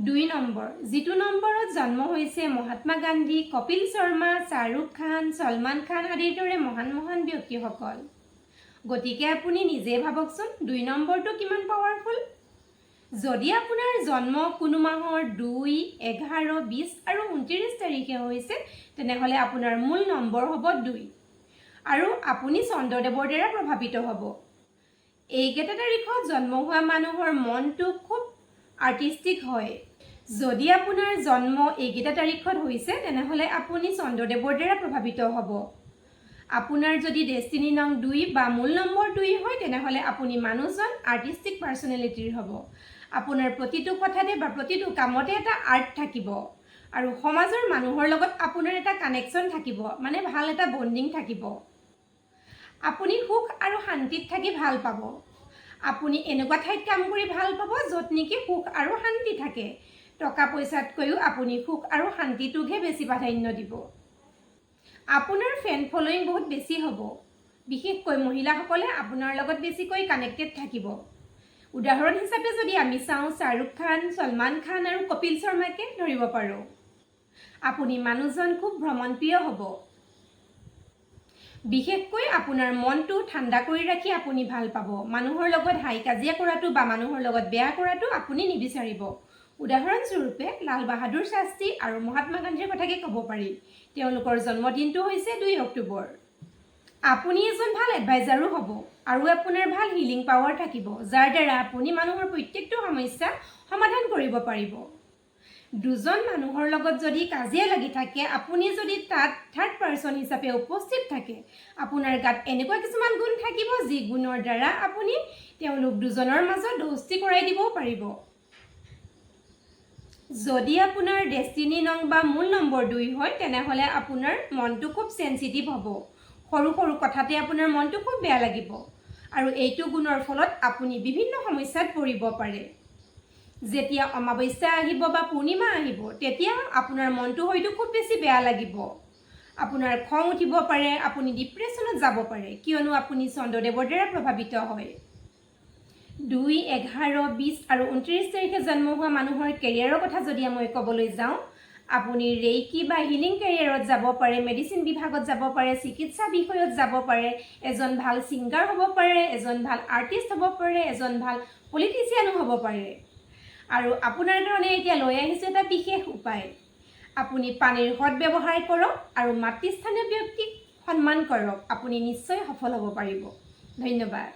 2 number, যিটো নম্বৰত জন্ম হৈছে মহাত্মা গান্ধী, কপিল শৰ্মা, শ্বাহৰুখ খান, সলমান খান আদিৰ দৰে মহান ব্যক্তিসকল। গতিকে আপুনি নিজে ভাবকচোন 2 নম্বৰটো কিমান পাৱাৰফুল। যদি আপোনাৰ জন্ম কোনো মাহৰ 2, 11, 20 আৰু 29 তাৰিখে হৈছে তেনেহ'লে আপোনাৰ মূল নম্বৰ হ'ব 2 আৰু আপুনি চন্দ্ৰদেৱৰ দ্বাৰা প্ৰভাৱিত হ'ব। এইকেইটা তাৰিখত জন্ম হোৱা মানুহৰ মনটো খুব আৰ্টিষ্টিক হয়। যদি আপোনাৰ জন্ম এইকেইটা তাৰিখত হৈছে তেনেহ'লে আপুনি চন্দ্ৰদেৱৰ দ্বাৰা প্ৰভাৱিত হ'ব। আপোনাৰ যদি ডেষ্টিনি নং 2 বা মূল নম্বৰ 2 হয় তেনেহ'লে আপুনি মানুহজন আৰ্টিষ্টিক পাৰ্চনেলিটিৰ হ'ব। আপোনাৰ প্ৰতিটো কথাতে বা প্ৰতিটো কামতে এটা আৰ্ট থাকিব আৰু সমাজৰ মানুহৰ লগত আপোনাৰ এটা কানেকশ্যন থাকিব, মানে ভাল এটা বণ্ডিং থাকিব। আপুনি সুখ আৰু শান্তিত থাকি ভাল পাব। আপুনি এনেকুৱা ঠাইত কাম কৰি ভাল পাব য'ত নেকি সুখ আৰু শান্তি থাকে। টকা পইচাতকৈও আপুনি সুখ আৰু শান্তিটোকহে বেছি প্ৰাধান্য দিব। আপোনাৰ ফেন ফলোয়িং বহুত বেছি হ'ব। বিশেষকৈ মহিলাসকলে আপোনাৰ লগত বেছিকৈ কানেক্টেড থাকিব। উদাহৰণ হিচাপে যদি আমি চাওঁ শ্বাহৰুখ খান, সলমান খান আৰু কপিল শৰ্মাকে ধৰিব পাৰোঁ। আপুনি মানুহজন খুব ভ্ৰমণপ্ৰিয় হ'ব। বিশেষকৈ আপোনাৰ মনটো ঠাণ্ডা কৰি ৰাখি আপুনি ভাল পাব। মানুহৰ লগত হাই কাজিয়া কৰাটো বা মানুহৰ লগত বেয়া কৰাটো আপুনি নিবিচাৰিব। উদাহৰণস্বৰূপে লাল বাহাদুৰ শাস্ত্ৰী আৰু মহাত্মা গান্ধীৰ কথাকে ক'ব পাৰি। তেওঁলোকৰ জন্মদিনটো হৈছে 2 অক্টোবৰ। আপুনি এজন ভাল এডভাইজাৰো হ'ব আৰু আপোনাৰ ভাল হিলিং পাৱাৰ থাকিব, যাৰ দ্বাৰা আপুনি মানুহৰ প্ৰত্যেকটো সমস্যা সমাধান কৰিব পাৰিব। দুজন মানুহৰ লগত যদি কাজিয়া লাগি থাকে, আপুনি যদি তাত থাৰ্ড পাৰ্চন হিচাপে উপস্থিত থাকে, আপোনাৰ গাত এনেকুৱা কিছুমান গুণ থাকিব যি গুণৰ দ্বাৰা আপুনি তেওঁলোক দুজনৰ মাজত দোস্তি কৰাই দিবও পাৰিব। যদি আপোনাৰ ডেষ্টিনি নং বা মূল নম্বৰ 2 হয় তেনেহ'লে আপোনাৰ মনটো খুব চেঞ্চিটিভ হ'ব। সৰু কথাতে আপোনাৰ মনটো খুব বেয়া লাগিব আৰু এইটো গুণৰ ফলত আপুনি বিভিন্ন সমস্যাত পৰিব পাৰে। যেতিয়া অমাৱস্যা আহিব বা পূৰ্ণিমা আহিব তেতিয়া আপোনাৰ মনটো হয়তো খুব বেছি বেয়া লাগিব। আপোনাৰ খং উঠিব পাৰে, আপুনি ডিপ্ৰেশ্যনত যাব পাৰে, কিয়নো আপুনি চন্দ্ৰদেৱৰ দ্বাৰা প্ৰভাৱিত হয়। 2, 11, 20 আৰু 29 তাৰিখে জন্ম হোৱা মানুহৰ কেৰিয়াৰৰ কথা যদি মই ক'বলৈ যাওঁ, আপুনি ৰেইকি বা হিলিং কেৰিয়াৰত যাব পাৰে, মেডিচিন বিভাগত যাব পাৰে, চিকিৎসা বিষয়ত যাব পাৰে, এজন ভাল ছিংগাৰ হ'ব পাৰে, এজন ভাল আৰ্টিষ্ট হ'ব পাৰে, এজন ভাল পলিটিচিয়ানো হ'ব পাৰে। আৰু আপোনাৰ কাৰণে এতিয়া লৈ আহিছোঁ এটা বিশেষ উপায়। আপুনি পানীৰ সৎ ব্যৱহাৰ কৰক আৰু মাতৃস্থানীয় ব্যক্তিক সন্মান কৰক। আপুনি নিশ্চয় সফল হ'ব পাৰিব। ধন্যবাদ।